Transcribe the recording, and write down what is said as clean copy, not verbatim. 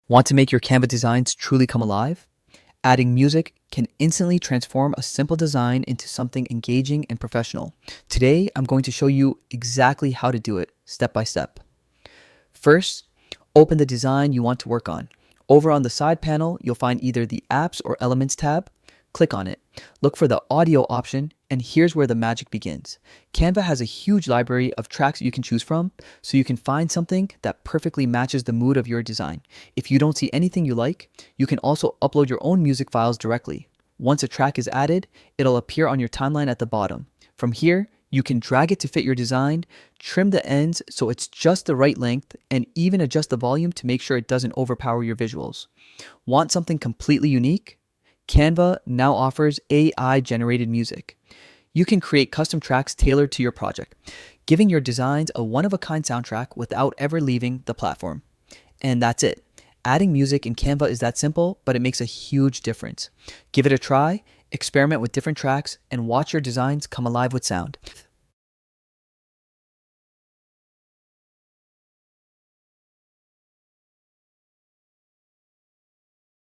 Want to make your Canva designs truly come alive? Adding music can instantly transform a simple design into something engaging and professional. Today, I'm going to show you exactly how to do it step by step. First, open the design you want to work on. Over on the side panel, you'll find either the Apps or Elements tab. Click on it. Look for the audio option, and here's where the magic begins. Canva has a huge library of tracks you can choose from, so you can find something that perfectly matches the mood of your design. If you don't see anything you like, you can also upload your own music files directly. Once a track is added, it'll appear on your timeline at the bottom. From here, you can drag it to fit your design, trim the ends so it's just the right length, and even adjust the volume to make sure it doesn't overpower your visuals. Want something completely unique? Canva now offers AI-generated music. You can create custom tracks tailored to your project, giving your designs a one-of-a-kind soundtrack without ever leaving the platform. And that's it. Adding music in Canva is that simple, but it makes a huge difference. Give it a try, experiment with different tracks, and watch your designs come alive with sound.